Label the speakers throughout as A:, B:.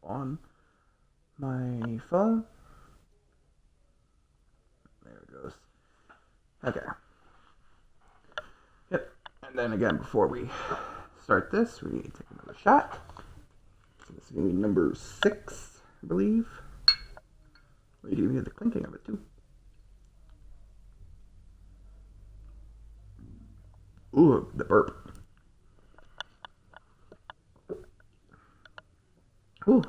A: on my phone. There it goes. Okay. Yep. And then again, before we start this, we need to take another shot. So this is going to be number 6, I believe. You can hear the clinking of it too. Ooh, the burp. Ooh.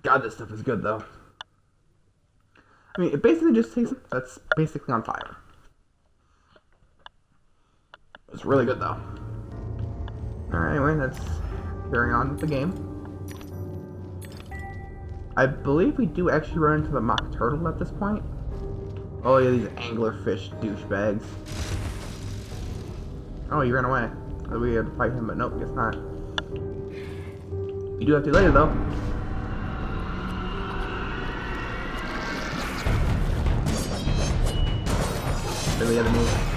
A: God, this stuff is good though. I mean, it basically just tastes that's basically on fire. It's really good though. Alright, anyway, let's carry on with the game. I believe we do actually run into the mock turtle at this point. Oh yeah, these anglerfish douchebags. Oh, you ran away. I thought we had to fight him, but nope, guess not. You do have to later though. Really had to move.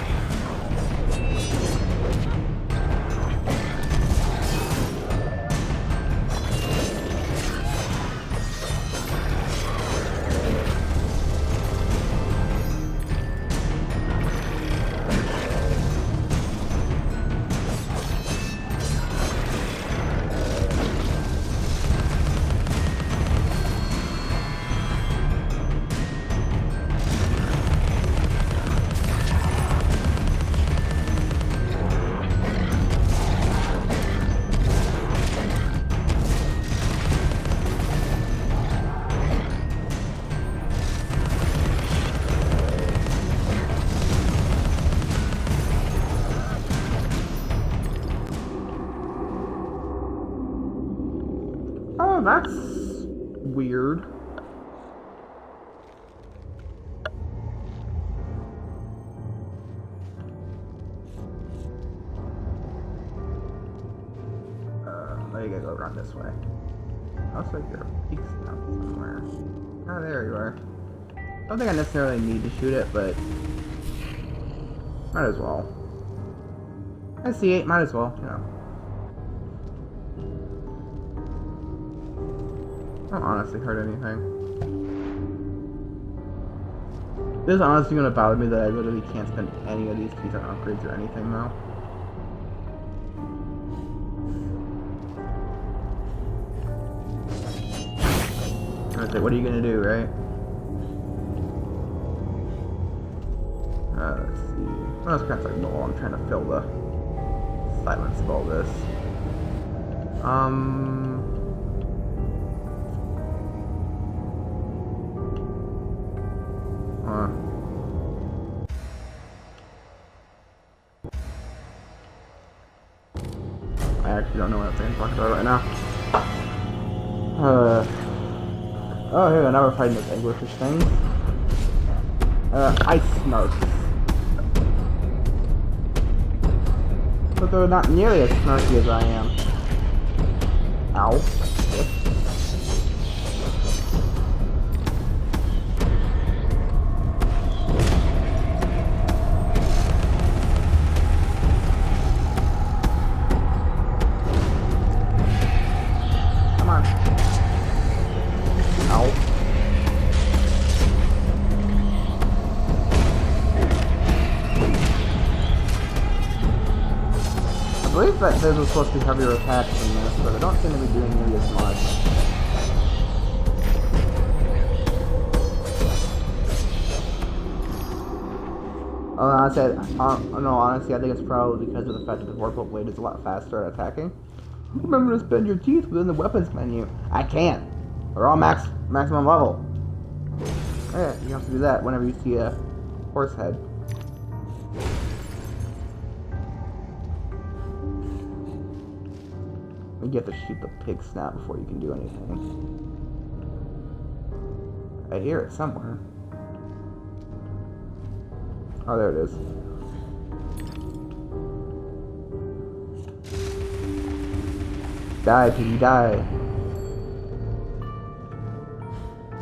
A: Oh, that's weird. You gotta go around this way. Looks like your peak's down somewhere. Oh, there you are. Don't think I necessarily need to shoot it, but might as well. I see it, might as well, you know. Don't honestly hurt anything. This is honestly gonna bother me that I literally can't spend any of these keys on upgrades or anything though. Okay, what are you gonna do, right? Let's see. Well, that's kind of like no, I'm trying to fill the silence of all this. I actually don't know what I'm talking about right now. Oh, here, now we're fighting those anglerfish things. Ice snarks. But they're not nearly as snarky as I am. Ow. Come on. Ow. I believe that those were supposed to be heavier attacks than this, but I don't seem to be doing nearly as much. Honestly, I think it's probably because of the fact that the Vorpal Blade is a lot faster at attacking. Remember to spend your teeth within the weapons menu. I can't. We're all maximum level. Yeah, you have to do that whenever you see a horse head. You have to shoot the pig snap before you can do anything. I hear it somewhere. Oh, there it is. Die, piggy, die.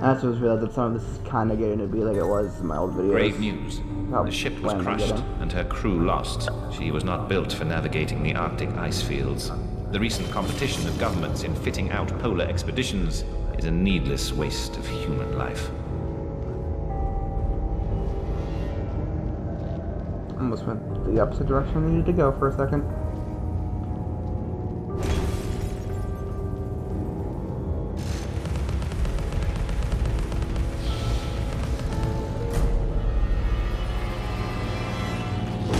A: I just realized that some of this is kind of getting to be like it was in my old videos.
B: Grave news. The ship was crushed and her crew lost. She was not built for navigating the Arctic ice fields. The recent competition of governments in fitting out polar expeditions is a needless waste of human life.
A: Almost went the opposite direction I needed to go for a second.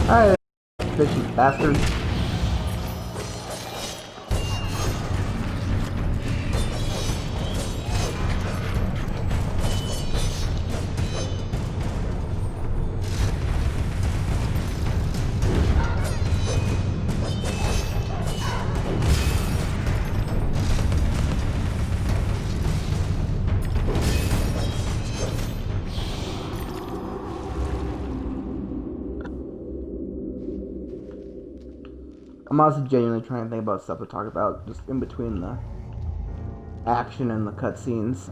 A: Alright, bitchy bastards. I'm also genuinely trying to think about stuff to talk about just in between the action and the cutscenes.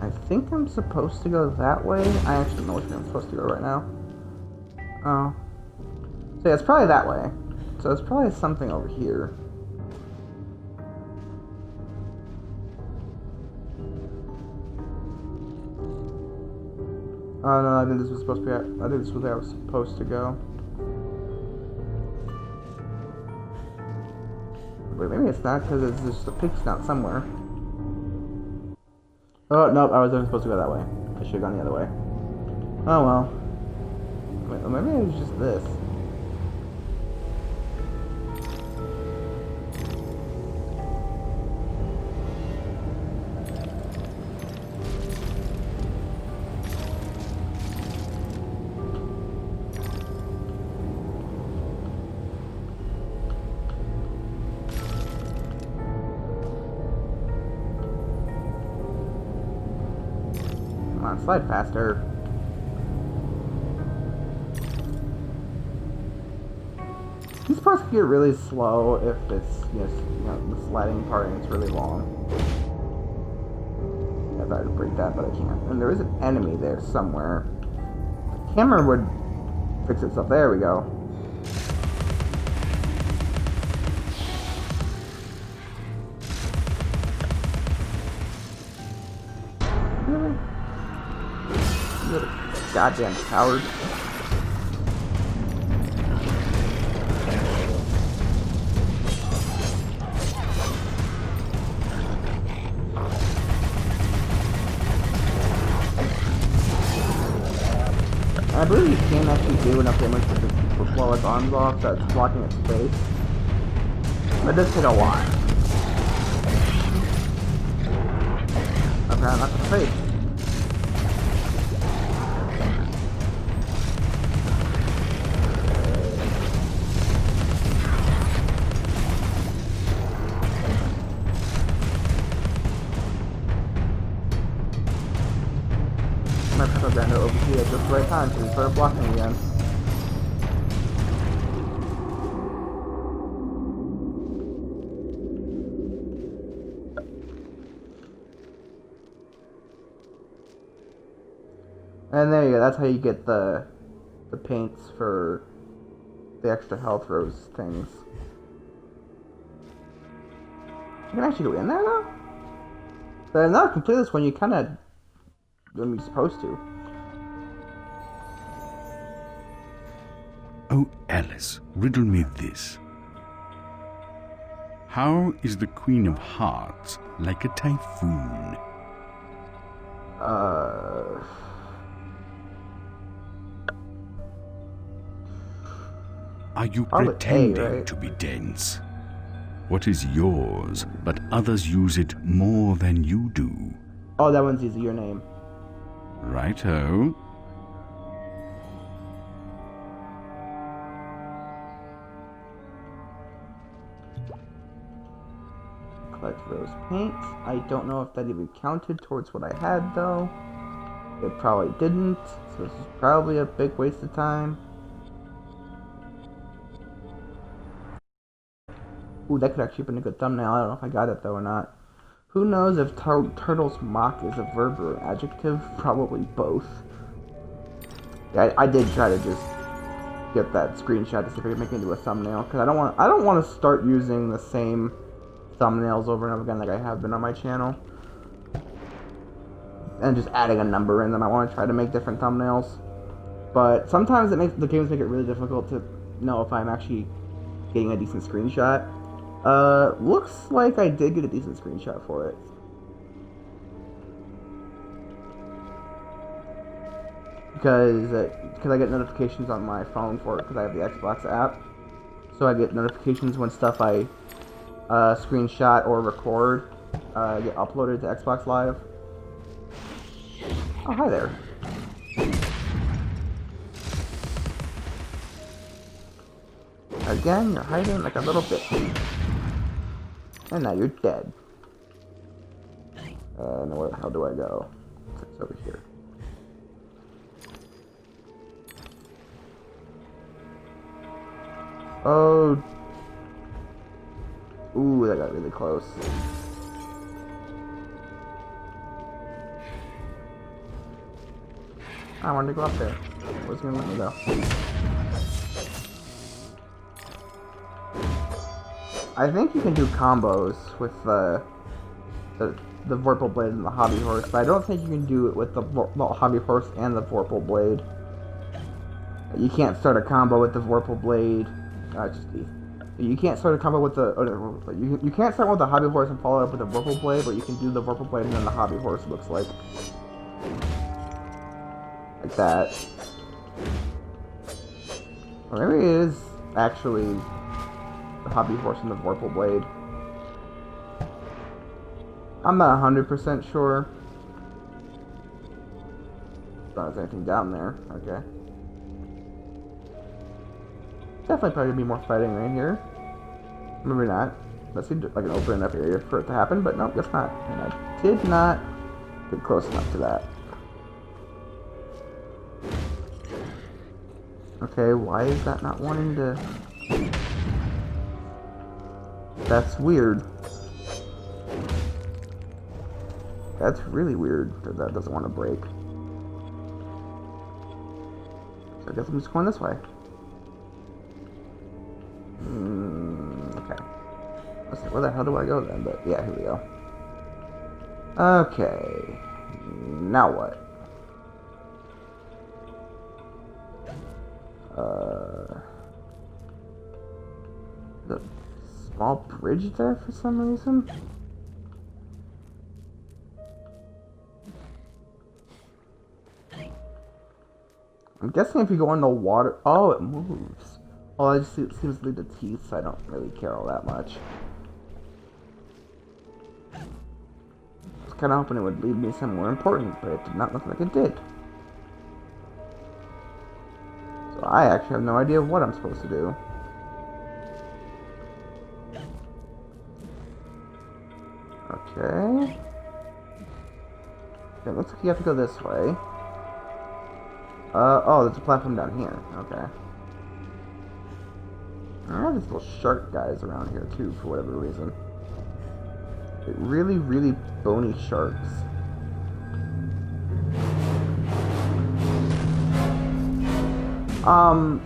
A: I think I'm supposed to go that way. I actually don't know which way I'm supposed to go right now. Oh. So yeah, it's probably that way. So it's probably something over here. Oh no, I think this was supposed to be. I think this was where I was supposed to go. Wait, maybe it's not because it's just a pig snout somewhere. Oh nope, I was supposed to go that way. I should have gone the other way. Oh well. Wait, maybe it was just this. Come on, slide faster. These parts can get really slow if it's the sliding part and it's really long. I thought I'd break that, but I can't. And there is an enemy there somewhere. The camera would fix itself. There we go. Really? You little goddamn coward. I believe you can actually do enough damage to blow its arms off so it's blocking its face. But it does take a lot. Apparently not the face. My propaganda overheated at just the right time, so he started blocking again. And there you go, that's how you get the paints for the extra health rose things. You can actually go in there though? But not complete this one, you kinda when you're supposed to.
C: Oh, Alice, riddle me this. How is the Queen of Hearts like a typhoon? Are you
A: Probably
C: pretending
A: A, right?
C: to be dense? What is yours, but others use it more than you do?
A: Oh, that one's easy, your name.
C: Righto.
A: Collect those paints. I don't know if that even counted towards what I had though. It probably didn't, so this is probably a big waste of time. Ooh, that could actually have been a good thumbnail. I don't know if I got it though or not. Who knows if Turtle's mock is a verb or an adjective? Probably both. Yeah, I did try to just get that screenshot to see if I can make it into a thumbnail, because I don't want to start using the same thumbnails over and over again like I have been on my channel, and just adding a number in them. I want to try to make different thumbnails, but sometimes the games make it really difficult to know if I'm actually getting a decent screenshot. Looks like I did get a decent screenshot for it. Because I get notifications on my phone for it, because I have the Xbox app. So I get notifications when stuff I screenshot or record get uploaded to Xbox Live. Oh, hi there. Again, you're hiding like a little bitch. And now you're dead. Now where the hell do I go? It's over here. Oh. Ooh, that got really close. I wanted to go up there. What's gonna let me go? I think you can do combos with the Vorpal Blade and the Hobby Horse, but I don't think you can do it with the Hobby Horse and the Vorpal Blade. You can't start a combo with the Vorpal Blade. You can't start a combo with the... you can't start with the Hobby Horse and follow it up with the Vorpal Blade, but you can do the Vorpal Blade and then the Hobby Horse, looks like. Like that. Or maybe it is actually the Hobby Horse and the Vorpal Blade. I'm not 100% sure. Don't there's anything down there. Okay. Definitely probably be more fighting right here. Maybe not. That seemed like an open enough area for it to happen, but nope, guess not. And I did not get close enough to that. Okay, why is that not wanting to... That's weird. That's really weird that that doesn't want to break. So I guess I'm just going this way. Okay. Let's see, where the hell do I go then? But yeah, here we go. Okay. Now what? The small bridge there for some reason? I'm guessing if you go in the water... Oh, it moves. Oh, it just seems to leave the teeth, so I don't really care all that much. I was kind of hoping it would lead me somewhere important, but it did not look like it did. So I actually have no idea what I'm supposed to do. Okay. It looks like you have to go this way. Oh, there's a platform down here. Okay. There are these little shark guys around here too, for whatever reason. Really, really bony sharks.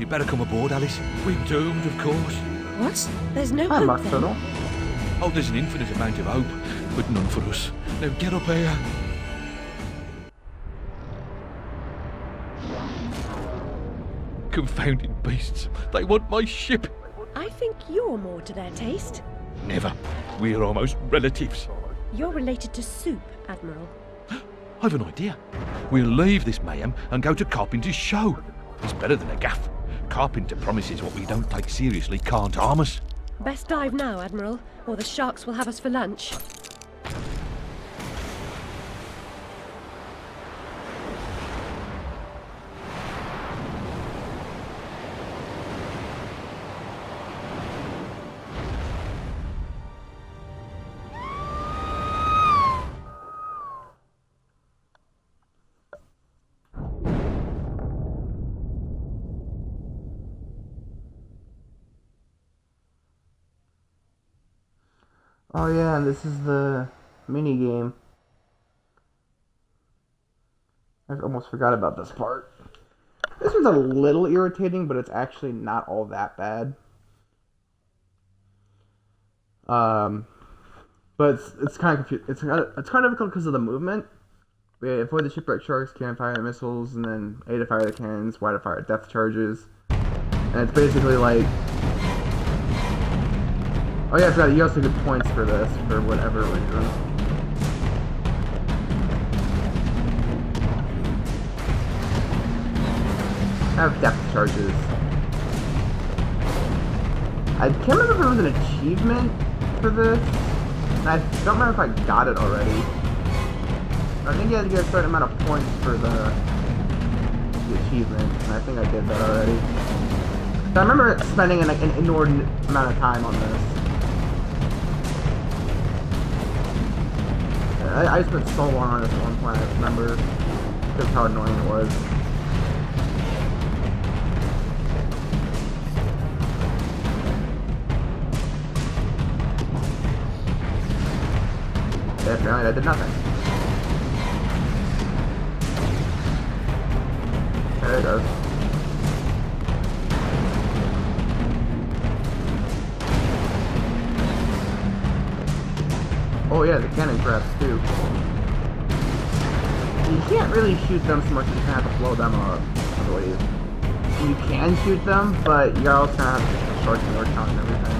D: You better come aboard, Alice. We're doomed, of course.
E: What? There's no
A: Hi,
E: hope
A: Mark
E: then?
A: Turtle.
D: Oh, there's an infinite amount of hope, but none for us. Now get up here. Confounded beasts. They want my ship.
E: I think you're more to their taste.
D: Never. We're almost relatives.
E: You're related to Soup, Admiral.
D: I've an idea. We'll leave this mayhem and go to Carpenter's show. It's better than a gaff. Carpenter promises what we don't take seriously can't harm us.
E: Best dive now, Admiral, or the sharks will have us for lunch.
A: Oh yeah, this is the mini game. I almost forgot about this part. This one's a little irritating, but it's actually not all that bad. But it's kind of it's kind of difficult because of the movement. We avoid the shipwreck sharks, cannon fire the missiles, and then A to fire the cannons, Y to fire depth charges. And it's basically like, oh yeah, I forgot, you also get points for this for whatever reason. I have depth charges. I can't remember if there was an achievement for this. And I don't remember if I got it already. I think you had to get a certain amount of points for the achievement, and I think I did that already. So I remember spending an inordinate amount of time on this. I spent so long on this at one point, I remember just how annoying it was. Yeah, apparently that did nothing. There it goes. Oh yeah, the cannon crabs too. You can't really shoot them so much, you just have to blow them up, I believe. You can shoot them, but you're also gonna have to get the short more count and everything.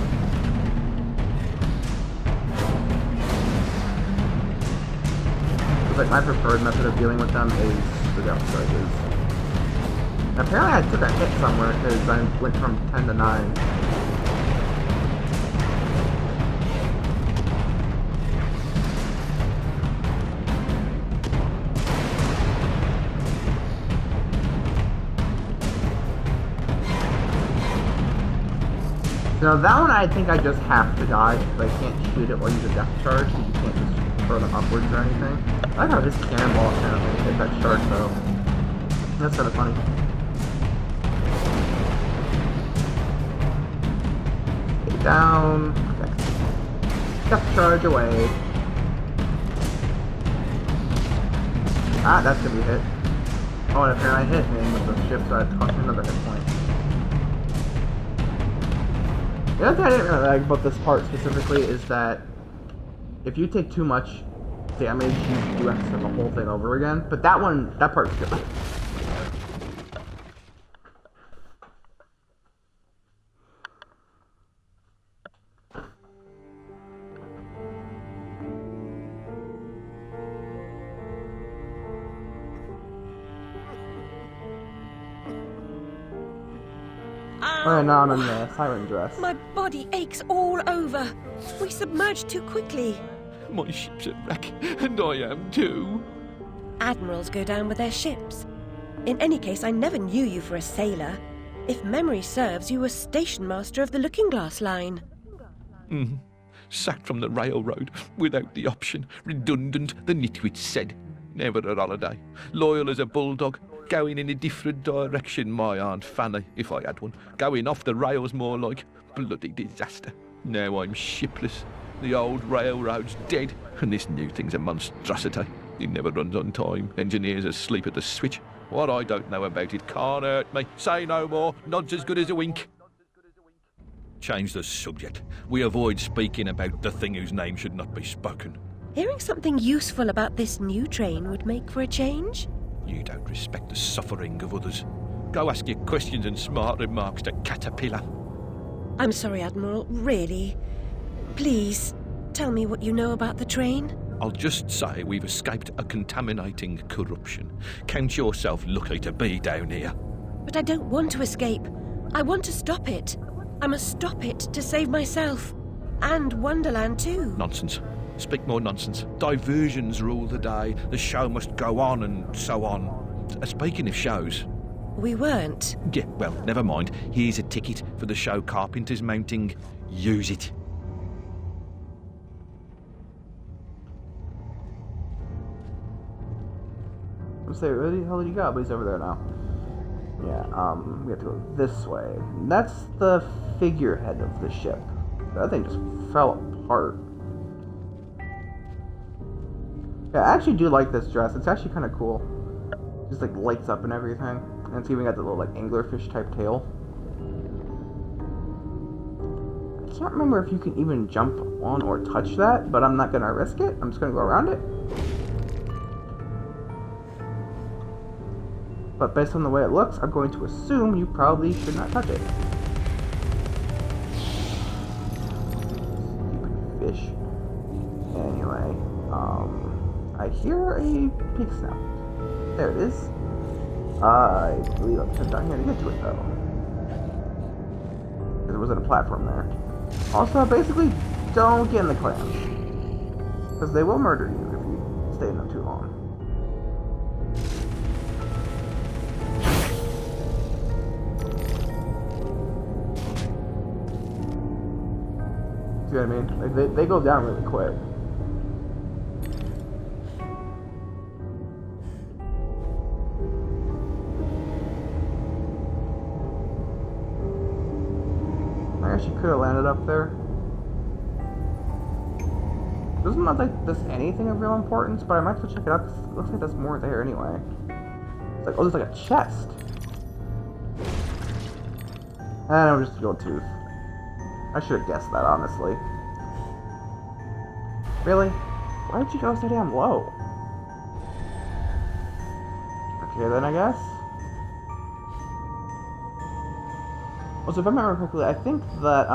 A: Like my preferred method of dealing with them is the depth charges. Apparently I took a hit somewhere because I went from 10 to 9. Now that one I think I just have to dodge because I can't shoot it while you use a depth charge, so you can't just throw them upwards or anything. I like how this cannonball kind of hit that shark though. That's kind of funny. Stay down. Okay. Depth charge away. Ah, that's gonna be a hit. Oh, and apparently I hit him with the ship, so I cost me another hit point. The other thing I didn't really like about this part specifically is that if you take too much damage, you do have to start the whole thing over again. But that part's good. Alright, now I'm in the siren dress.
E: My body aches all over. We submerged too quickly.
D: My ship's a wreck, and I am too.
E: Admirals go down with their ships. In any case, I never knew you for a sailor. If memory serves, you were station master of the Looking Glass line.
D: Sacked from the railroad, without the option. Redundant, the nitwit said. Never a holiday. Loyal as a bulldog. Going in a different direction, my Aunt Fanny, if I had one. Going off the rails more like. Bloody disaster. Now I'm shipless. The old railroad's dead, and this new thing's a monstrosity. It never runs on time. Engineers asleep at the switch. What I don't know about it can't hurt me. Say no more. Nod's as good as a wink. Change the subject. We avoid speaking about the thing whose name should not be spoken.
E: Hearing something useful about this new train would make for a change.
D: You don't respect the suffering of others. Go ask your questions and smart remarks to Caterpillar.
E: I'm sorry, Admiral, really. Please, tell me what you know about the train.
D: I'll just say we've escaped a contaminating corruption. Count yourself lucky to be down here.
E: But I don't want to escape. I want to stop it. I must stop it to save myself. And Wonderland too.
D: Nonsense. Speak more nonsense. Diversions rule the day. The show must go on and so on. Speaking of shows...
E: We weren't.
D: Yeah, well, never mind. Here's a ticket for the show Carpenter's mounting. Use it.
A: I'm saying, where the hell did you go? But he's over there now. Yeah, we have to go this way. That's the figurehead of the ship. That thing just fell apart. Yeah, I actually do like this dress. It's actually kind of cool. Just like lights up and everything. And it's even got the little like anglerfish type tail. I can't remember if you can even jump on or touch that, but I'm not gonna risk it. I'm just gonna go around it. But based on the way it looks, I'm going to assume you probably should not touch it. Stupid fish. Anyway, I hear a pig snout. There it is. I believe I'll head down here to get to it, though. There wasn't a platform there. Also, basically, don't get in the clams. Because they will murder you if you stay in them too long. See what I mean? Like, they go down really quick. I guess you could have landed up there. Doesn't look like there's anything of real importance, but I might as well check it out because it looks like there's more there anyway. It's like, oh, there's like a chest. And it was just a gold tooth. I should have guessed that, honestly. Really? Why did you go so damn low? Okay, then I guess. Also, if I remember correctly, I think that,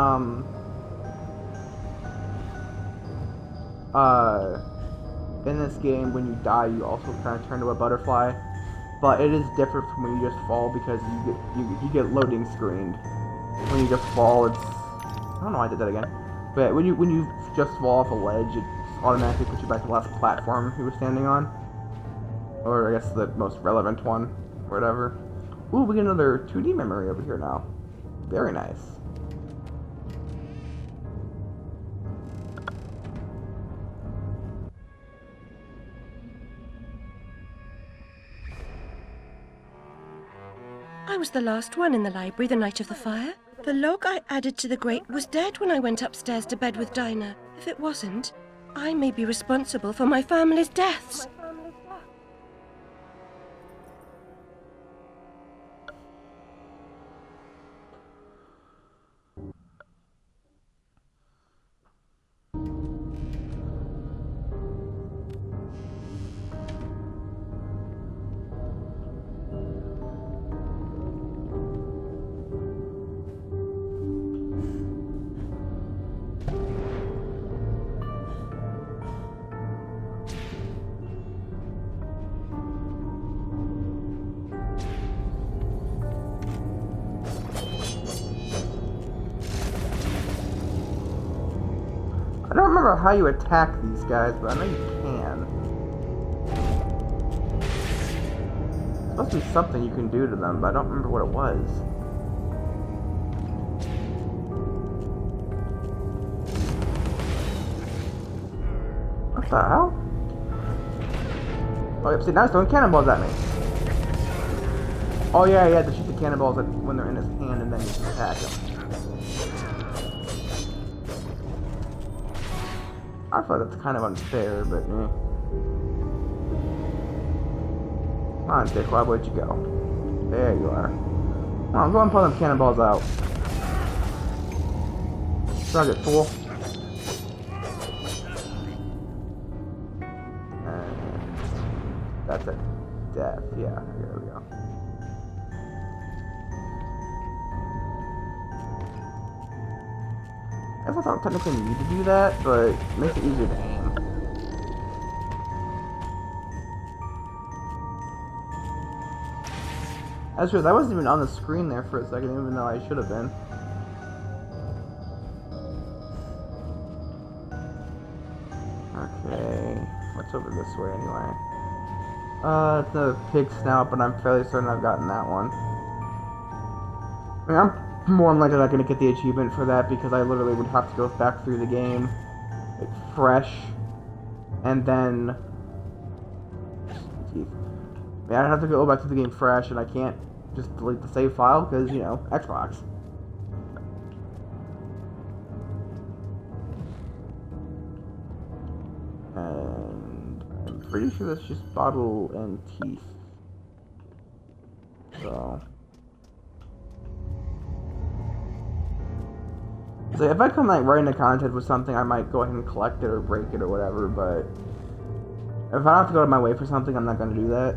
A: in this game, when you die, you also kind of turn to a butterfly. But it is different from when you just fall because you get loading screened. When you just fall, it's... I don't know why I did that again. But when you just fall off a ledge, it automatically puts you back to the last platform you were standing on. Or I guess the most relevant one, or whatever. Ooh, we get another 2D memory over here now. Very nice.
E: I was the last one in the library the night of the fire. The log I added to the grate was dead when I went upstairs to bed with Dinah. If it wasn't, I may be responsible for my family's deaths.
A: I don't remember how you attack these guys, but I know you can. There's supposed to be something you can do to them, but I don't remember what it was. What the hell? Oh, yep, see, now he's throwing cannonballs at me. Oh, yeah, yeah, to shoot the cannonballs when they're in his hand and then you can attack him. I feel like that's kind of unfair, but eh. Come on, dickwad, where'd you go? There you are. Come on, go and pull them cannonballs out. Drag it, fool. And that's a death. Yeah, here we go. I guess I don't technically need to do that, but it makes it easier to aim. That's true, I wasn't even on the screen there for a second, even though I should have been. Okay, what's over this way anyway? It's a pig snout, but I'm fairly certain I've gotten that one. I mean, I'm more than likely not going to get the achievement for that because I literally would have to go back through the game like, fresh, and then I'd have to go back to the game fresh, and I can't just delete the save file because, you know, Xbox. And I'm pretty sure that's just bottle and teeth. So if I come like right into contact with something, I might go ahead and collect it or break it or whatever, but if I have to go out of my way for something, I'm not going to do that.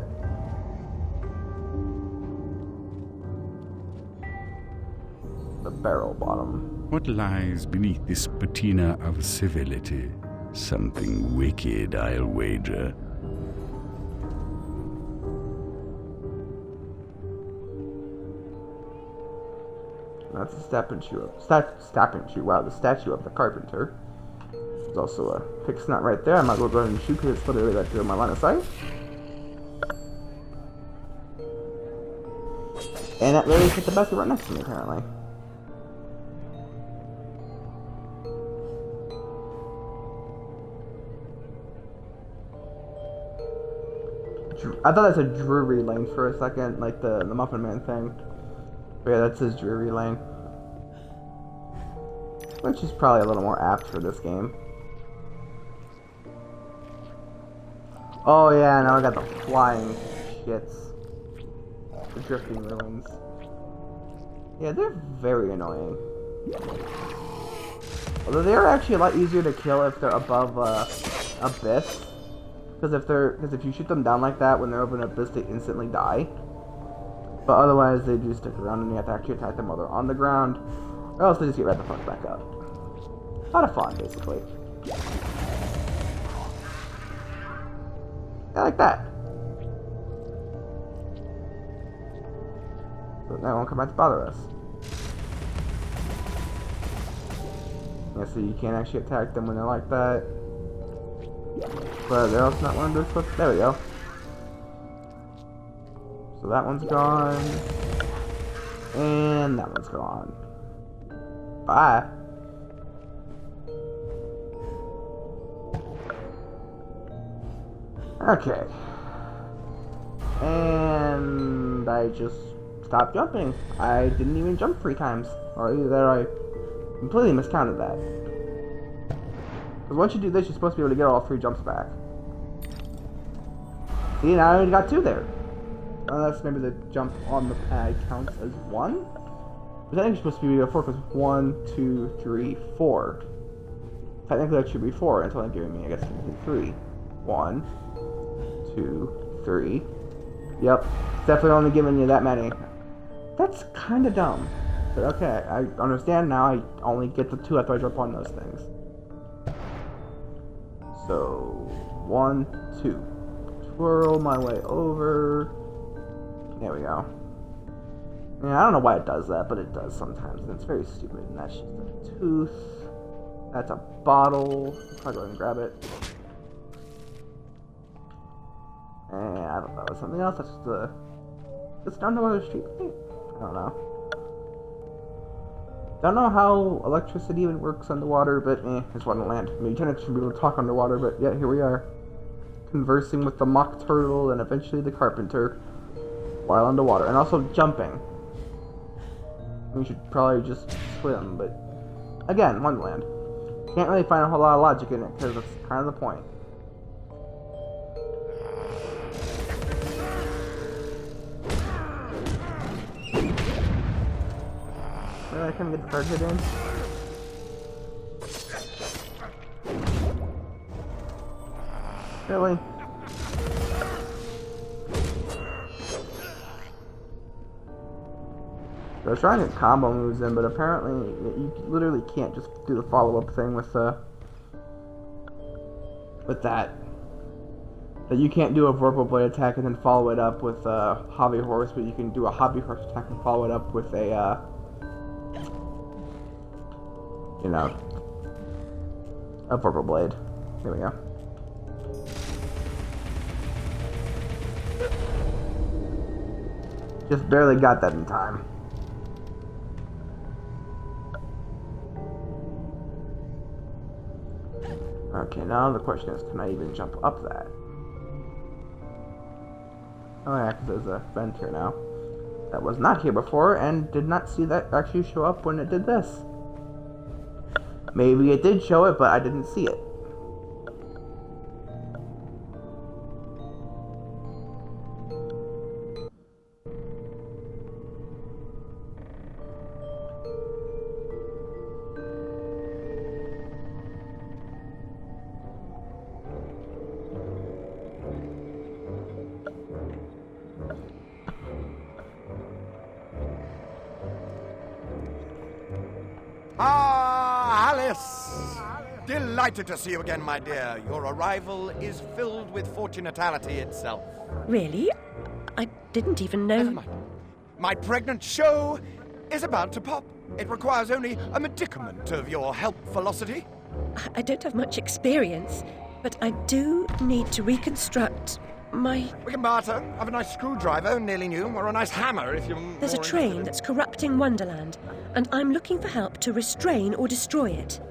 A: The barrel bottom.
C: What lies beneath this patina of civility? Something wicked, I'll wager.
A: That's a step and shoe. Step and shoe. Wow, the statue of the carpenter. There's also a fixed nut right there. I might as well go ahead and shoot because it's literally right through my line of sight. And that literally hit the basket right next to me, apparently. I thought that's a Drury Lane for a second, like the Muffin Man thing. But yeah, that's his Drury Lane. Which is probably a little more apt for this game. Oh yeah, now I got the flying shits. The drifting ruins. Yeah, they're very annoying. Although they are actually a lot easier to kill if they're above Abyss. Because if you shoot them down like that when they're over an Abyss, they instantly die. But otherwise, they do stick around and you have to actually attack them while they're on the ground. Or else they just get right the fuck back up. A lot of fun, basically. I like that. So now it won't come back to bother us. Yeah, so you can't actually attack them when they're like that. But they're also not one of those. There we go. So that one's gone. And that one's gone. Bye. Okay. And I just stopped jumping. I didn't even jump 3 times. Or either I completely miscounted that. Because once you do this, you're supposed to be able to get all 3 jumps back. See, now I only got 2 there. Unless maybe the jump on the pad counts as 1? But I think it's supposed to be a 4 because 1, 2, 3, 4. Technically that should be 4 until I'm giving me, I guess, 3. 1, 2, 3. Yep, it's definitely only giving you that many. That's kind of dumb. But okay, I understand now. I only get the 2 after I jump on those things. So, 1, 2. Twirl my way over. There we go. Yeah, I don't know why it does that, but it does sometimes, and it's very stupid. And that's just a tooth. That's a bottle. I'll go ahead and grab it. And I don't know, something else. That's just a. It's down the other street. I don't know. Don't know how electricity even works underwater, but it's one land. I mean, you technically should be able to talk underwater, but yeah, here we are. Conversing with the mock turtle and eventually the carpenter while underwater. And also jumping. We should probably just swim, but again, Wonderland. Can't really find a whole lot of logic in it, because that's kind of the point. I can't get the card hit in. Really? I was trying to get combo moves in, but apparently you literally can't just do the follow-up thing with that. That you can't do a Vorpal Blade attack and then follow it up with a Hobby Horse, but you can do a Hobby Horse attack and follow it up with a you know, a Vorpal Blade. Here we go. Just barely got that in time. Okay, now the question is, can I even jump up that? Oh yeah, because there's a vent here now. That was not here before, and did not see that actually show up when it did this. Maybe it did show it, but I didn't see it.
F: Ah, Alice! Delighted to see you again, my dear. Your arrival is filled with fortunatality itself.
E: Really? I didn't even know.
F: Never mind. My pregnant show is about to pop. It requires only a medicament of your helpfulocity.
E: I don't have much experience, but I do need to reconstruct my...
F: We can barter. Have a nice screwdriver, nearly new, or a nice hammer if you're
E: There's a
F: more
E: train
F: interested
E: that's corrupting Wonderland, and I'm looking for help to restrain or destroy it.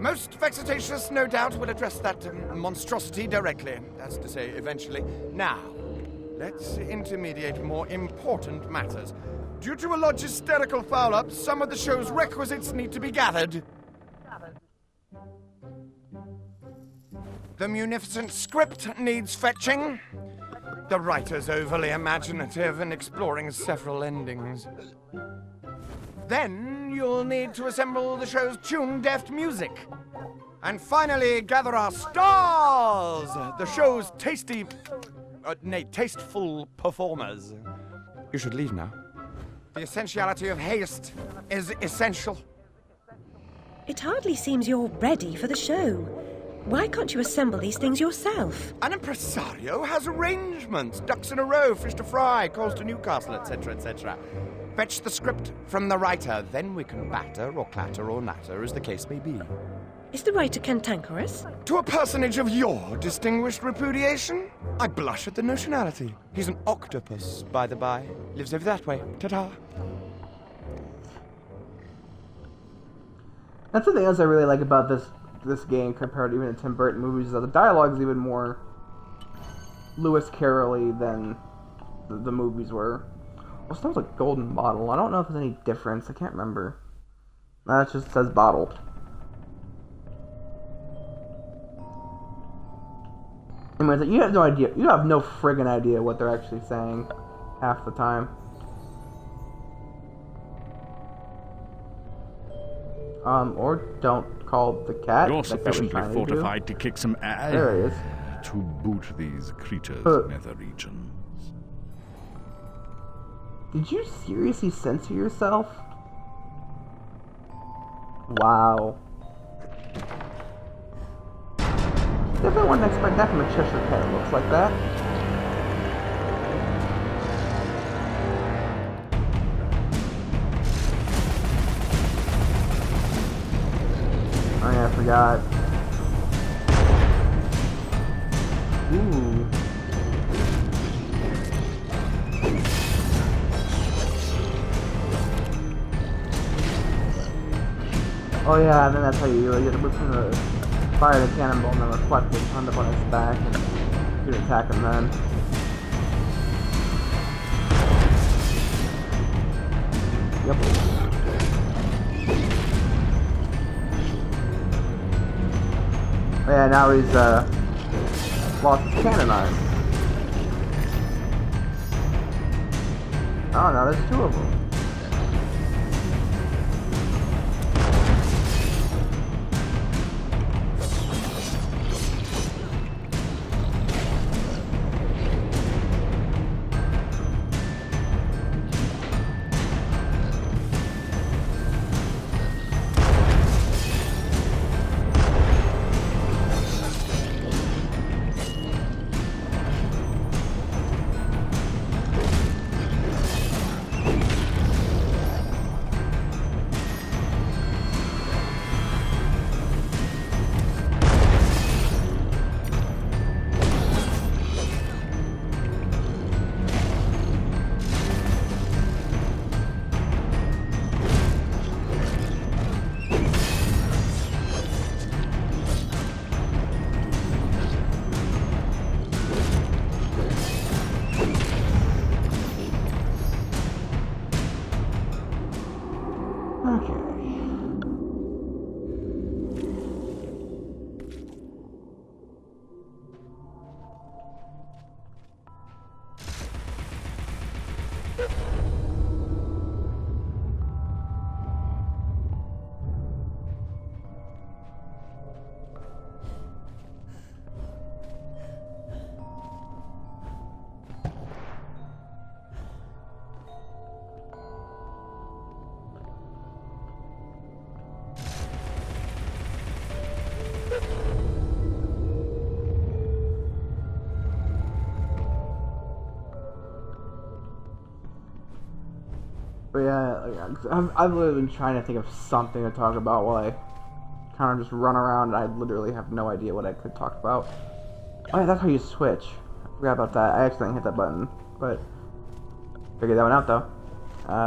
F: Most vexatious, no doubt, will address that monstrosity directly. That's to say, eventually. Now, let's intermediate more important matters. Due to a logisterical foul-up, some of the show's requisites need to be gathered. The munificent script needs fetching. The writer's overly imaginative and exploring several endings. Then you'll need to assemble the show's tune-deft music. And finally, gather our stars! The show's tasteful performers. You should leave now. The essentiality of haste is essential.
E: It hardly seems you're ready for the show. Why can't you assemble these things yourself?
F: An impresario has arrangements. Ducks in a row, fish to fry, calls to Newcastle, etc., etc. Fetch the script from the writer, then we can batter or clatter or natter, as the case may be.
E: Is the writer cantankerous?
F: To a personage of your distinguished repudiation, I blush at the notionality. He's an octopus, by the by. Lives over that way. Ta-ta.
A: That's something else I really like about this game compared to even the Tim Burton movies, is that the dialogue is even more Lewis Carroll-y than the movies were. Well, it smells like golden bottle. I don't know if there's any difference. I can't remember. That just says bottle. Anyways, you have no idea. You have no friggin' idea what they're actually saying half the time. Or don't call the cat.
C: You're
A: like I was
C: sufficiently
A: trying to do.
C: fortified to kick some ass.
A: There he is.
C: To boot these creatures' nether regions.
A: Did you seriously censor yourself? Wow. Definitely wouldn't expect that from a Cheshire cat that looks like that. Oh yeah, I forgot. Ooh. Oh yeah, and then that's how you get to move from the fire the cannonball and then reflect it, turn up on its back, and you can attack him then. Yep. Oh yeah, now he's lost his cannon arm. Oh, now there's two of them. I've literally been trying to think of something to talk about while I kind of just run around. I literally have no idea what I could talk about. Oh yeah, that's how you switch. I forgot about that. I accidentally hit that button, but figured that one out though.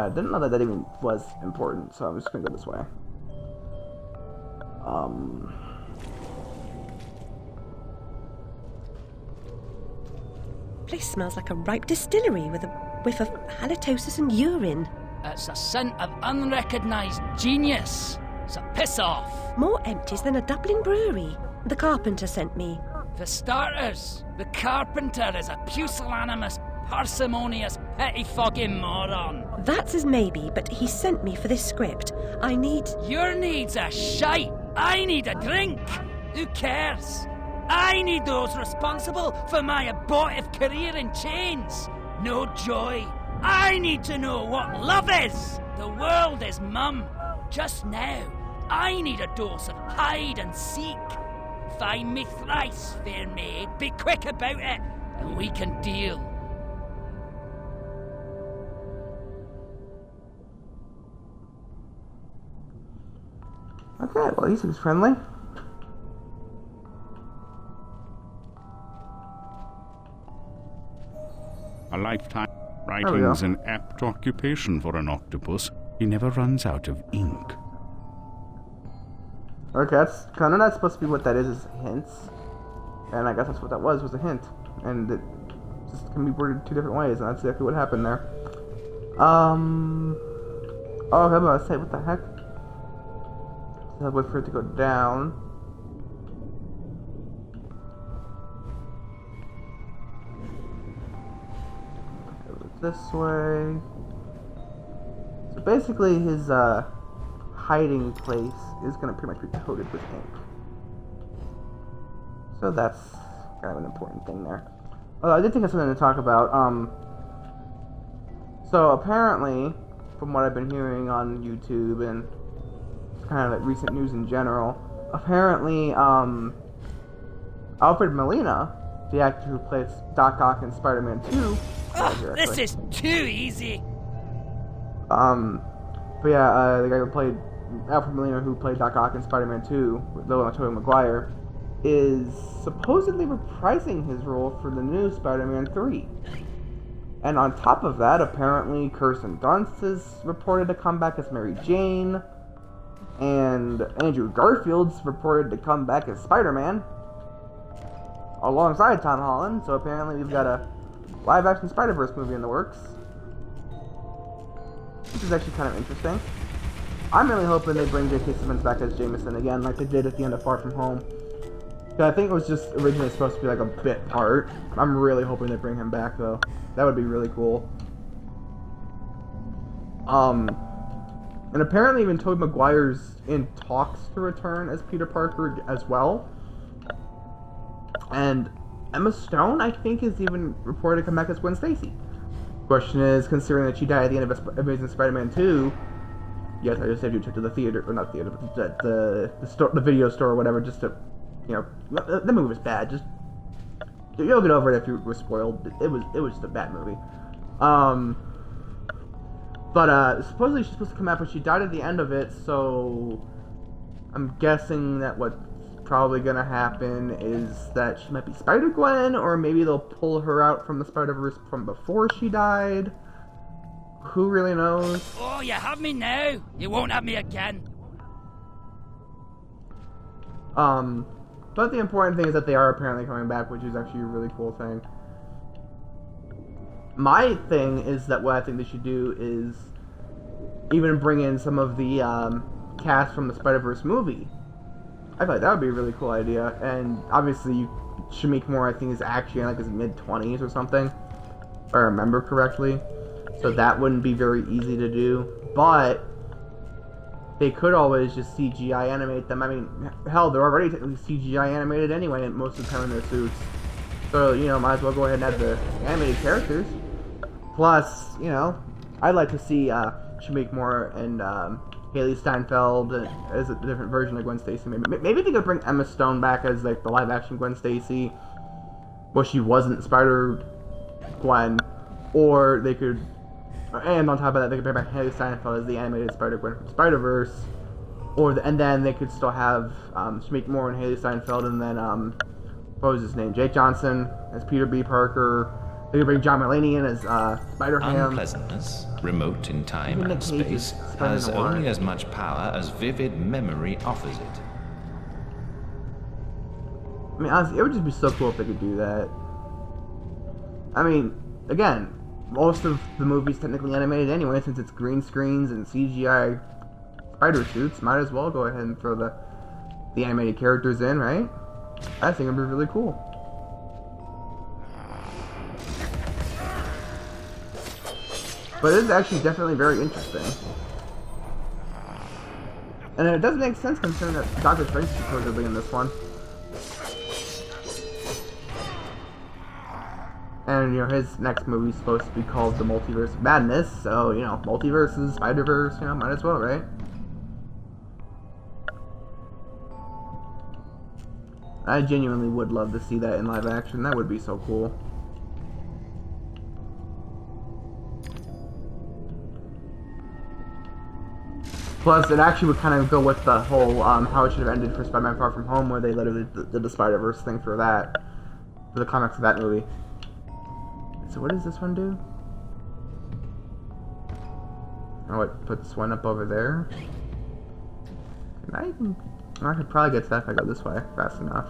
A: Didn't know that even was important, so I'm just gonna go this way.
E: Place smells like a ripe distillery with a whiff of halitosis and urine.
G: It's a scent of unrecognised genius. So piss off.
E: More empties than a Dublin brewery. The carpenter sent me.
G: For starters, the carpenter is a pusillanimous, parsimonious, pettifogging moron.
E: That's his maybe, but he sent me for this script. I need...
G: Your needs are shite. I need a drink. Who cares? I need those responsible for my abortive career in chains. No joy. I need to know what love is. The world is mum. Just now, I need a dose of hide and seek. Find me thrice, fair maid. Be quick about it, and we can deal.
A: Okay, well, he seems friendly.
C: A lifetime writing's an apt occupation for an octopus. He never runs out of ink.
A: Okay, that's kind of not supposed to be what that is hints. And I guess that's what that was a hint. And it just can be worded two different ways, and that's exactly what happened there. Oh, okay, I'm gonna say, what the heck? So I'll wait for it to go down. This way. So basically his hiding place is going to pretty much be coated with ink. So that's kind of an important thing there. Although I did think of something to talk about. So apparently, from what I've been hearing on YouTube and kind of like recent news in general, apparently Alfred Molina, the actor who plays Doc Ock in Spider-Man 2,
G: This is too easy.
A: But yeah, the guy who played Alfred Molina, who played Doc Ock in Spider-Man 2, with Tobey Maguire, is supposedly reprising his role for the new Spider-Man 3. And on top of that, apparently Kirsten Dunst is reported to come back as Mary Jane, and Andrew Garfield's reported to come back as Spider-Man, alongside Tom Holland. So apparently we've got a live-action Spider-Verse movie in the works, which is actually kind of interesting. I'm really hoping they bring J.K. Simmons back as Jameson again, like they did at the end of Far From Home. I think it was just originally supposed to be like a bit part. I'm really hoping they bring him back, though. That would be really cool. And apparently even Tobey Maguire's in talks to return as Peter Parker as well. And Emma Stone, I think, is even reported to come back as Gwen Stacy. Question is, considering that she died at the end of Amazing Spider-Man 2, yes, I just said you took to the theater, or not theater, but the video store or whatever, just to, you know, the movie was bad. Just you'll get over it if you were spoiled. It was just a bad movie. But supposedly she's supposed to come out, but she died at the end of it, so I'm guessing that what's probably gonna happen is that she might be Spider-Gwen, or maybe they'll pull her out from the Spider-Verse from before she died. Who really knows?
G: Oh, you have me now. You won't have me again.
A: But the important thing is that they are apparently coming back, which is actually a really cool thing. My thing is that what I think they should do is even bring in some of the cast from the Spider-Verse movie. I feel like that would be a really cool idea. And obviously, Shamik Moore, I think, is actually in like his mid-20s or something, if I remember correctly. So that wouldn't be very easy to do. But they could always just CGI animate them. I mean, hell, they're already technically CGI animated anyway, most of the time in their suits. So, you know, might as well go ahead and add the animated characters. Plus, you know, I'd like to see Shamik Moore and Haley Steinfeld as a different version of Gwen Stacy. Maybe they could bring Emma Stone back as like the live-action Gwen Stacy. Well, she wasn't Spider-Gwen. Or they could And on top of that, they could bring back Haley Steinfeld as the animated Spider-Gwen from Spider-Verse. And then they could still have Shamik Moore and Haley Steinfeld, and then what was his name? Jake Johnson as Peter B. Parker. They could bring John Mulaney in as Spider-Ham.
B: Unpleasantness, remote in time and space, has only as much power as vivid memory offers it.
A: I mean, honestly, it would just be so cool if they could do that. I mean, again, most of the movie's technically animated anyway, since it's green screens and CGI spider suits. Might as well go ahead and throw the animated characters in, right? I think it'd be really cool. But it is actually definitely very interesting. And it does make sense considering that Doctor Strange is supposedly in this one. And, you know, his next movie's supposed to be called The Multiverse of Madness, so, you know, multiverses, Spider-Verse, you know, might as well, right? I genuinely would love to see that in live action. That would be so cool. Plus, it actually would kind of go with the whole, how it should have ended for Spider-Man Far From Home, where they literally did the Spider-Verse thing for that. For the comics of that movie. So what does this one do? Oh, it puts one up over there. I could probably get to that if I go this way fast enough.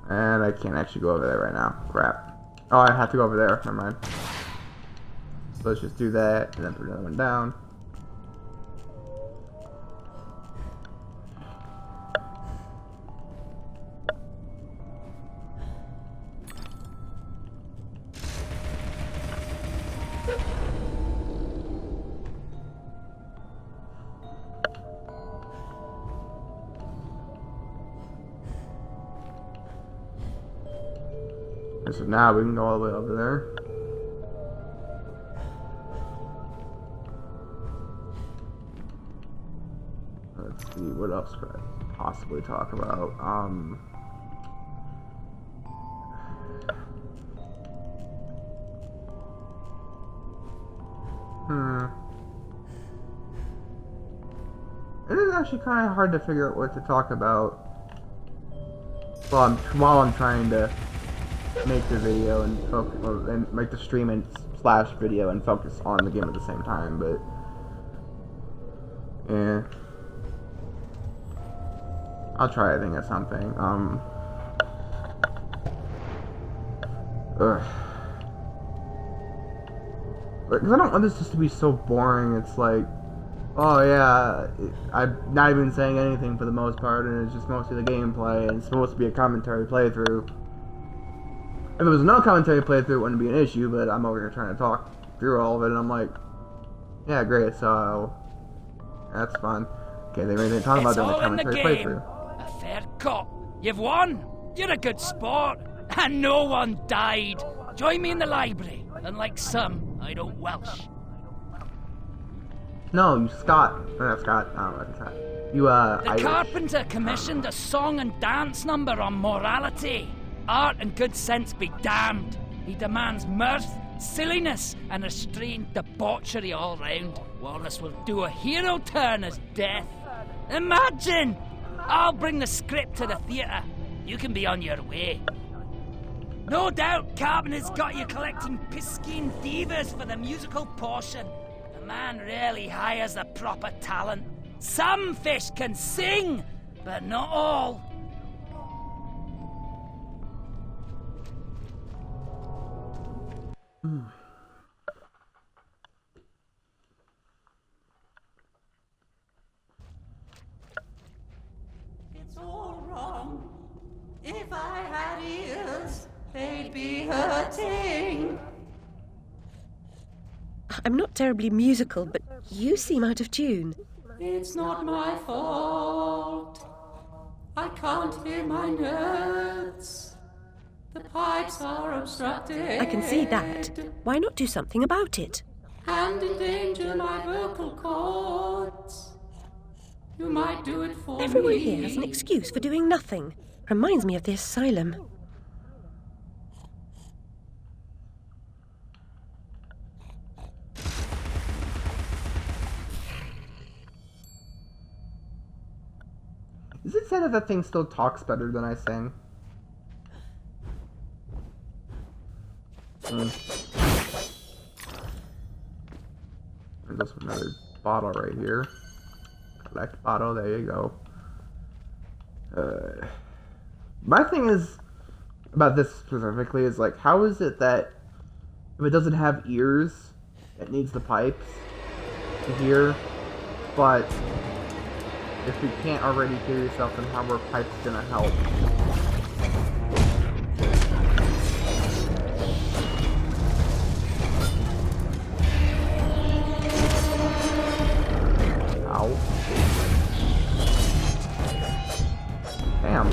A: And I can't actually go over there right now. Crap. Oh, I have to go over there. Never mind. So let's just do that, and then put another one down. And so now we can go all the way over there. Let's see, what else could I possibly talk about? It is actually kind of hard to figure out what to talk about while I'm trying to make the video and focus, and make the stream and slash video and focus on the game at the same time, but yeah, I'll try to think of something. Because I don't want this just to be so boring. It's like, oh yeah, I'm not even saying anything for the most part, and it's just mostly the gameplay, and it's supposed to be a commentary playthrough. If it was no commentary playthrough, it wouldn't be an issue, but I'm over here trying to talk through all of it, and I'm like, yeah, great, so that's fun. Okay, they didn't talk about doing the commentary playthrough.
G: A fair cop. You've won. You're a good sport. And no one died. Join me in the library. Unlike some, I don't Welsh.
A: No, you Scott. Or not Scott. I don't know what it's You,
G: The
A: Irish.
G: carpenter commissioned a song and dance number on morality. Art and good sense be damned. He demands mirth, silliness, and restrained debauchery all round. Wallace will do a hero turn as death. Imagine! I'll bring the script to the theatre. You can be on your way. No doubt Carpenter's got you collecting piscine divas for the musical portion. The man really hires the proper talent. Some fish can sing, but not all.
H: It's all wrong. If I had ears, they'd be hurting.
E: I'm not terribly musical, but you seem out of tune.
H: It's not my fault. I can't hear my notes. The pipes are obstructed.
E: I can see that. Why not do something about it?
H: And endanger my vocal cords. You might do it for
E: Everyone
H: me.
E: here has an excuse for doing nothing. Reminds me of the asylum.
A: Does it say that that thing still talks better than I sing? There's another bottle right here. Collect bottle, there you go. My thing is, about this specifically, is like, how is it that if it doesn't have ears, it needs the pipes to hear, but if you can't already hear yourself, then how are pipes gonna help? Ow. Damn.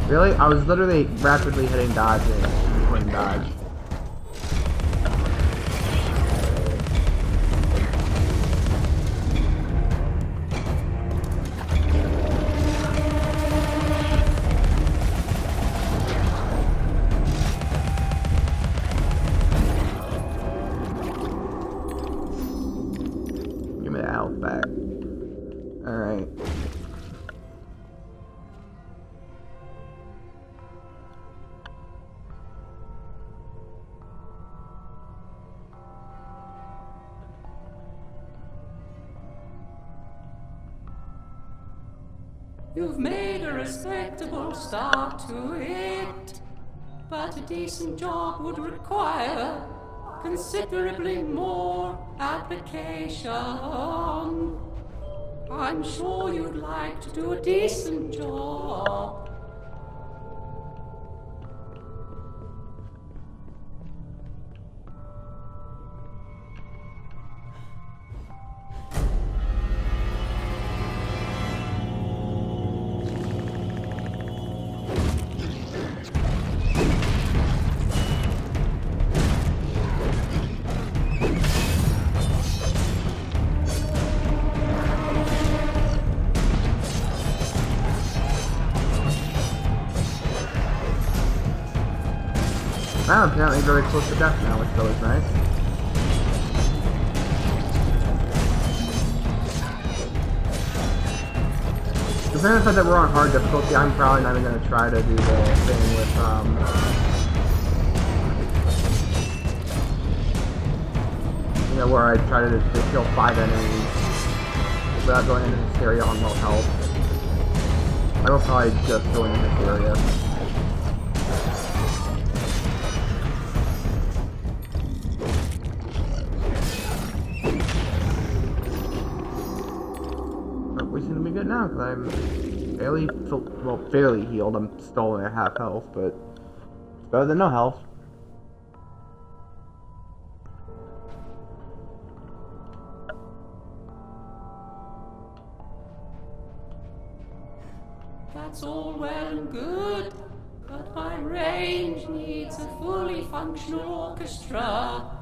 A: Really? I was literally rapidly hitting dodge and couldn't dodge. Give me the health back. Alright.
H: You've made a respectable start to it, but a decent job would require considerably more application. I'm sure you'd like to do a decent job.
A: I'm apparently very close to death now, which is nice. Considering the fact that we're on hard difficulty, I'm probably not even going to try to do the thing with, you know, where I try to kill 5 enemies without going into this area on low health. I will probably just go into this area. We seem to be good now, because I'm fairly healed. I'm still at half health, but it's better than no health.
H: That's all well and good, but my range needs a fully functional orchestra.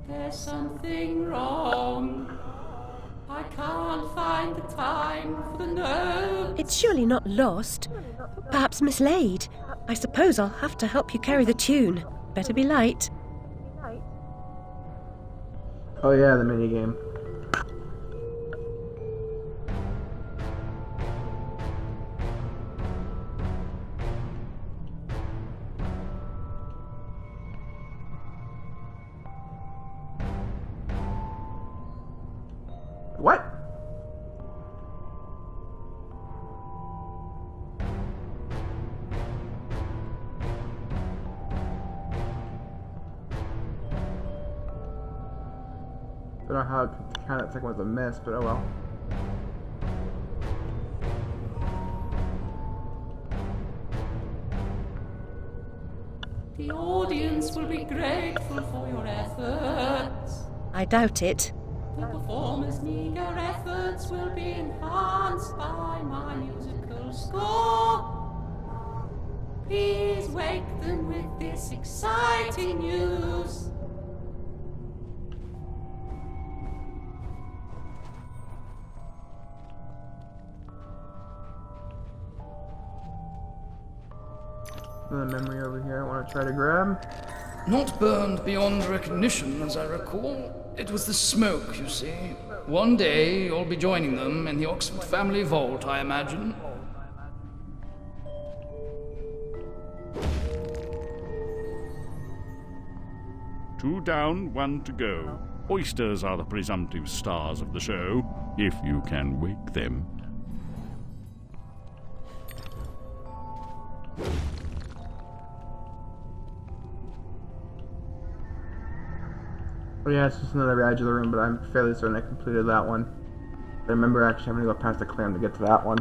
H: There's something wrong. I can't find the time for the note.
E: It's surely not lost. Perhaps mislaid. I suppose I'll have to help you carry the tune. Better be light.
A: Oh yeah, the minigame. What? I don't know how to count that second was a miss, but oh well.
H: The audience will be grateful for your efforts.
E: I doubt it.
H: The performers' meager efforts will be enhanced by my musical score. Please wake them with this exciting news.
A: The memory over here I want to try to grab.
I: Not burned beyond recognition, as I recall. It was the smoke, you see. One day you'll be joining them in the Oxford family vault, I imagine.
C: Two down, one to go. Oysters are the presumptive stars of the show, if you can wake them.
A: Oh yeah, it's just another Radula room, but I'm fairly certain I completed that one. I remember actually having to go past the clam to get to that one.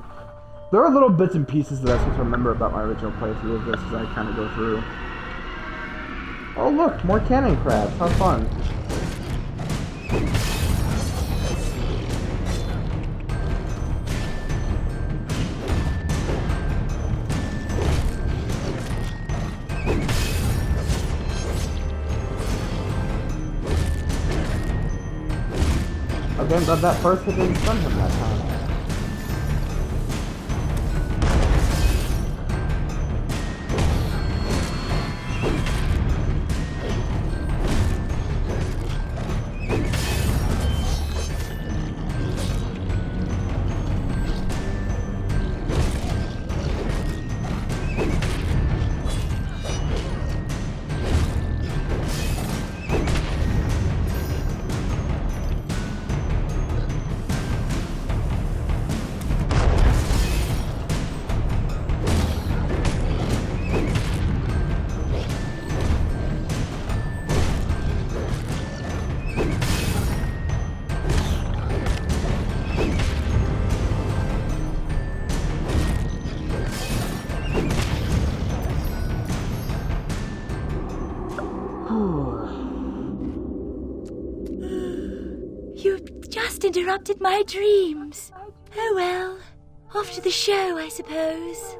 A: There are little bits and pieces that I seem to remember about my original playthrough of this as I kind of go through. Oh look, more cannon crabs, how fun. Again, but that first hit didn't stun him that time.
J: You've just interrupted my dreams. Oh well, off to the show, I suppose.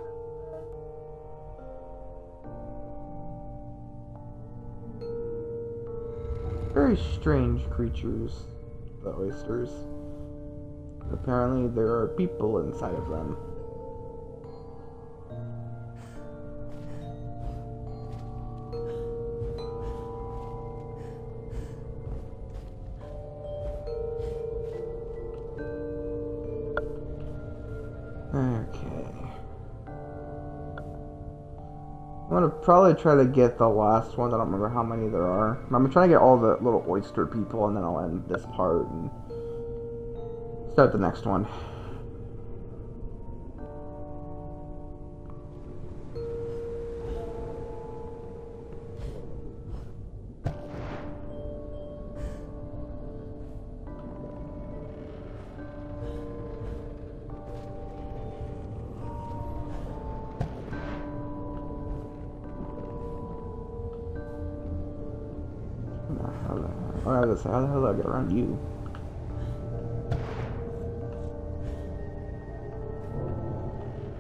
A: Very strange creatures, the oysters. Apparently there are people inside of them. Okay. I'm gonna probably try to get the last one. I don't remember how many there are. I'm trying to get all the little oyster people, and then I'll end this part and start the next one. How the hell do I get around you?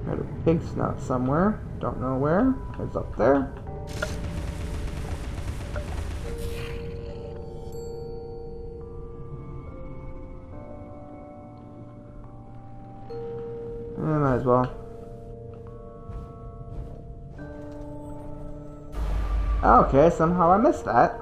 A: Got a big snout somewhere. Don't know where. It's up there. as well. Okay, somehow I missed that.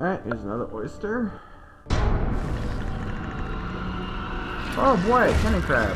A: Alright, here's another oyster. Oh boy, cannon crab.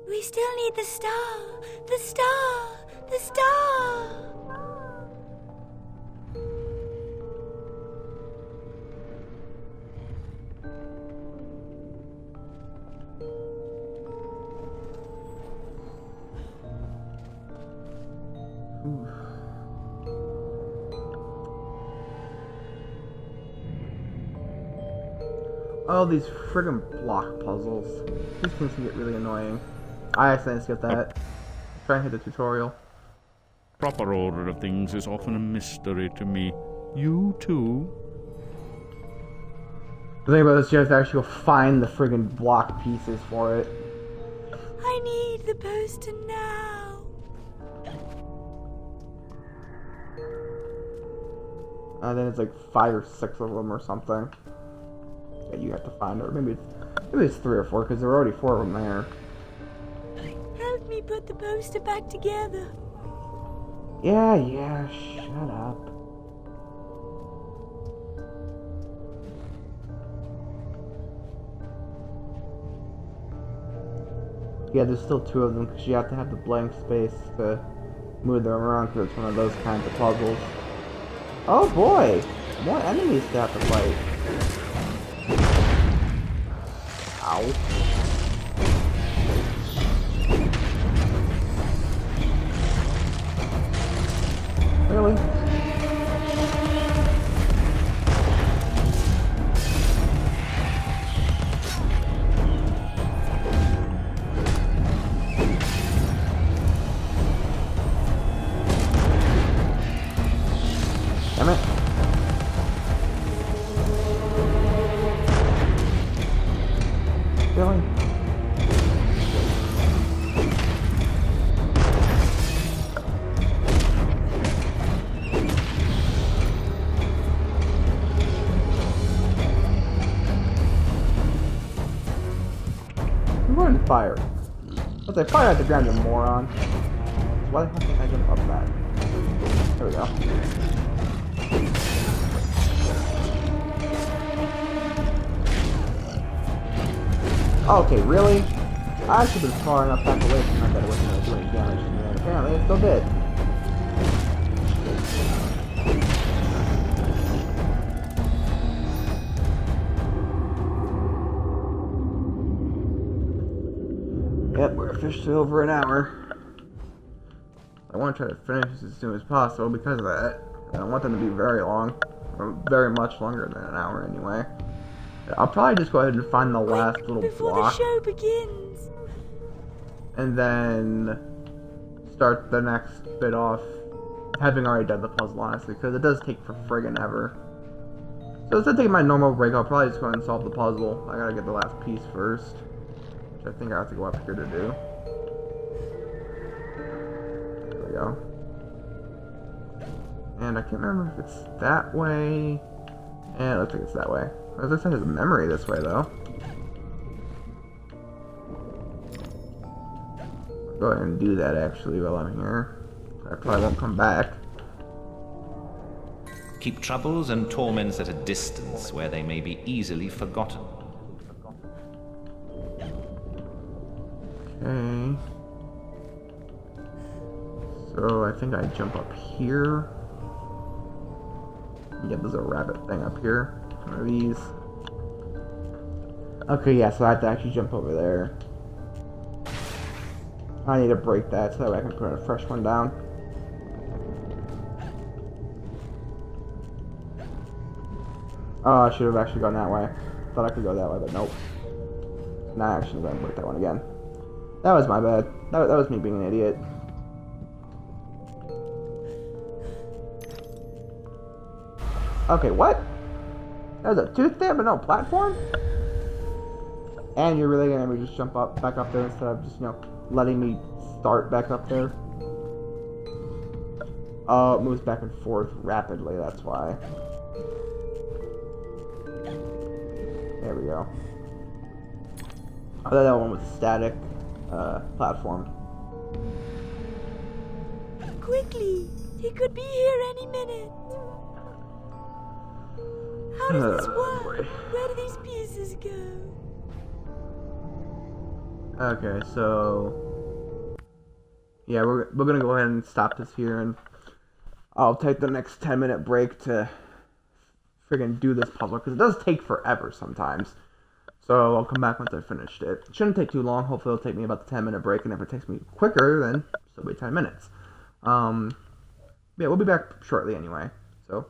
J: We still need the star! The star! The star!
A: Oh, these friggin' block puzzles. These things can get really annoying. I accidentally skipped that. Try and hit the tutorial.
C: Proper order of things is often a mystery to me. You too?
A: The thing about this, you have to actually go find the friggin' block pieces for it.
J: I need the poster now.
A: And then it's like 5 or 6 of them or something that you have to find, or maybe it's 3 or 4 because there are already 4 of them there.
J: Help me put the poster back together.
A: Yeah, shut up. Yeah, there's still 2 of them because you have to have the blank space to move them around because it's one of those kinds of puzzles. Oh boy! More enemies to have to fight. Ow. Really? Damn it. Really? I'm going to fire. Once I fire at the ground, you moron. Why the hell can't I jump up that? There we go. Okay, really? I should have been far enough back away from that it wasn't going to do any damage to me, and apparently it still did. Yep, we're officially over an hour. I want to try to finish this as soon as possible because of that. I don't want them to be very long, or very much longer than an hour anyway. I'll probably just go ahead and find the last little
J: before
A: block.
J: the show begins.
A: And then start the next bit off having already done the puzzle, honestly, because it does take for friggin' ever. So instead of taking my normal break, I'll probably just go ahead and solve the puzzle. I gotta get the last piece first, which I think I have to go up here to do. go. And I can't remember if it's that way. And it looks like it's that way. As I said, there's a memory this way, though. I'll go ahead and do that, actually, while I'm here. I probably won't come back.
B: Keep troubles and torments at a distance where they may be easily forgotten.
A: Okay. So I think I jump up here. Yeah, there's a rabbit thing up here. One of these. Okay, yeah, so I have to actually jump over there. I need to break that so that way I can put a fresh one down. Oh, I should have actually gone that way. Thought I could go that way, but nope. Now I actually gotta break that one again. That was my bad. That was me being an idiot. Okay, what? There's a tooth there, but no platform? And you're really gonna have me just jump up, back up there instead of just, you know, letting me start back up there? Oh, it moves back and forth rapidly, that's why. There we go. I thought that one was a static platform.
J: Quickly! He could be here any minute. How does this work?
A: Boy.
J: Where do these pieces go?
A: Okay, so yeah, we're gonna go ahead and stop this here, and I'll take the next 10-minute break to friggin' do this puzzle because it does take forever sometimes. So I'll come back once I finished it. It shouldn't take too long. Hopefully it'll take me about the 10-minute break, and if it takes me quicker, then still be 10 minutes. Yeah, we'll be back shortly anyway. So